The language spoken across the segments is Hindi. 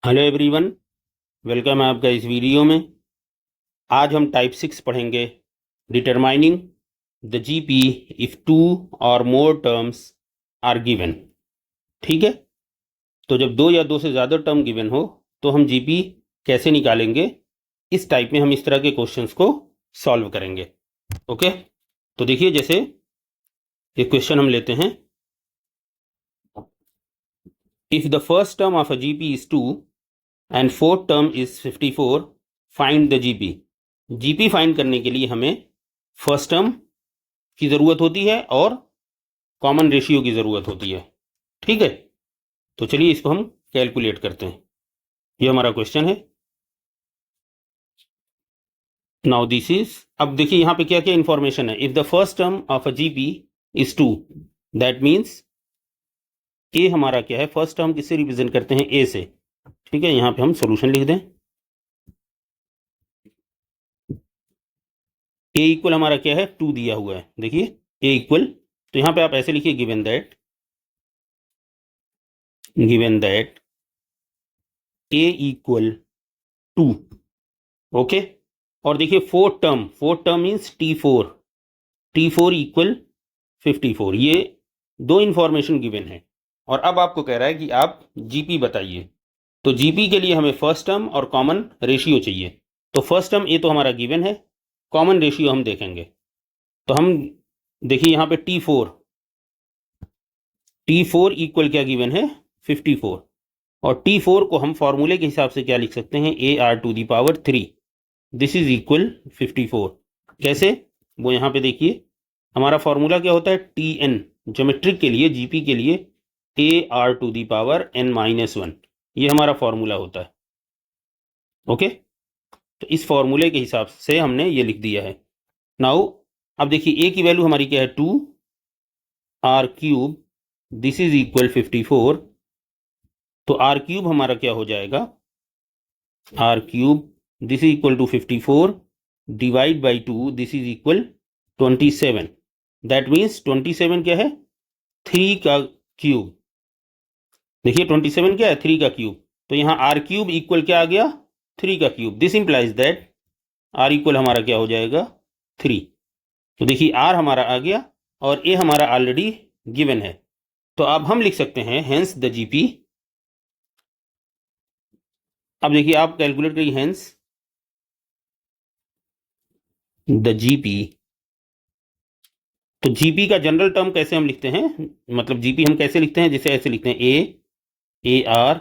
हेलो एवरीवन, वेलकम है आपका इस वीडियो में। आज हम टाइप 6 पढ़ेंगे, डिटरमाइनिंग द जीपी इफ 2 और मोर टर्म्स आर गिवन। ठीक है, तो जब 2 या 2 से ज़्यादा टर्म गिवन हो तो हम जीपी कैसे निकालेंगे, इस टाइप में हम इस तरह के क्वेश्चंस को सॉल्व करेंगे। ओके, तो देखिए, जैसे ये क्वेश्चन हम लेते हैं। If the first term of a GP is 2 and fourth term is 54, find the GP. GP find करने के लिए हमें फर्स्ट टर्म की ज़रूरत होती है और कॉमन रेशियो की ज़रूरत होती है। ठीक है, तो चलिए इसको हम कैलकुलेट करते हैं। ये हमारा क्वेश्चन है। नाउ दिस इज, अब देखिए यहाँ पे क्या क्या इंफॉर्मेशन है। If the first term of a GP is 2, that means a हमारा क्या है, फर्स्ट टर्म किससे रिप्रेजेंट करते हैं, ए से। ठीक है, यहाँ पे हम सोल्यूशन लिख दें। ए इक्वल हमारा क्या है, 2 दिया हुआ है। देखिए ए इक्वल, तो यहाँ पे आप ऐसे लिखिए, given that A equal 2। Okay, और देखिए fourth term means T4 equal 54। ये दो इंफॉर्मेशन गिवन है और अब आपको कह रहा है कि आप जीपी बताइए। तो जीपी के लिए हमें फर्स्ट टर्म और कॉमन रेशियो चाहिए। तो फर्स्ट टर्म ए तो हमारा गिवन है, कॉमन रेशियो हम देखेंगे। तो हम देखिए यहाँ पे T4 इक्वल क्या गिवन है, 54। और T4 को हम फॉर्मूले के हिसाब से क्या लिख सकते हैं, AR⁻3। This is equal 54। कैसे, वो यहाँ पे देखिए, हमारा फॉर्मूला क्या होता है, TN, ज्योमेट्रिक के लिए, जीपी के लिए AR⁻n-1, ये हमारा फॉर्मूला होता है। ओके, तो इस फॉर्मूले के हिसाब से हमने ये लिख दिया है। नाउ अब देखिए ए की वैल्यू हमारी क्या है, 2R3, दिस इज इक्वल 54। तो R3 हमारा क्या हो जाएगा, R3 this is equal to 54 divide by 2, this is equal 27। That means 27 क्या है, 3 का क्यूब। देखिए 27 क्या है, 3 का क्यूब। तो यहाँ R3 इक्वल क्या आ गया, 3 का cube. This implies that R equal हमारा क्या हो जाएगा, 3। तो देखिए R हमारा आ गया और A हमारा ऑलरेडी गिवन है। तो अब हम लिख सकते हैं हेंस द जीपी। अब देखिए आप कैलकुलेट करिए, हेंस द जीपी। तो जीपी का जनरल टर्म कैसे हम लिखते हैं, मतलब जीपी हम कैसे लिखते हैं, जैसे ऐसे लिखते हैं A R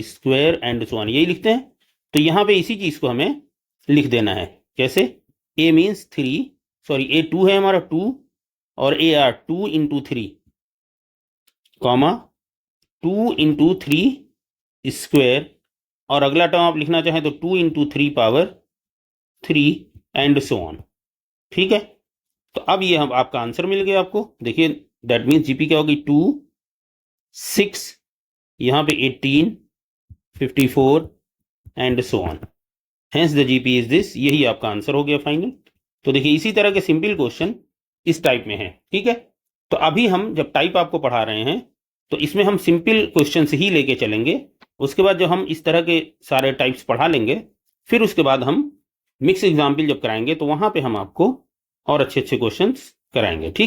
square and so on, यही लिखते हैं। तो यहाँ पे इसी चीज को हमें लिख देना है। कैसे, ए मीन्स 3, सॉरी A2 है हमारा 2, और A R 2 into 3, comma 2 into 3 square, और अगला टर्म आप लिखना चाहें तो 2 into 3 power 3 and so on. ठीक है, तो अब ये हम आपका आंसर मिल गया आपको। देखिए दैट मीन्स जीपी क्या होगी, 2, 6, यहाँ पे 18, 54 and so on. Hence the GP is this, यही आपका आंसर हो गया फाइनल। तो देखिए इसी तरह के सिंपल क्वेश्चन इस टाइप में है। ठीक है, तो अभी हम जब टाइप आपको पढ़ा रहे हैं तो इसमें हम सिंपल क्वेश्चन ही लेके चलेंगे। उसके बाद जब हम इस तरह के सारे टाइप्स पढ़ा लेंगे, फिर उसके बाद हम मिक्स एग्जाम्पल जब कराएंगे तो वहां पे हम आपको और अच्छे अच्छे क्वेश्चंस कराएंगे। ठीक।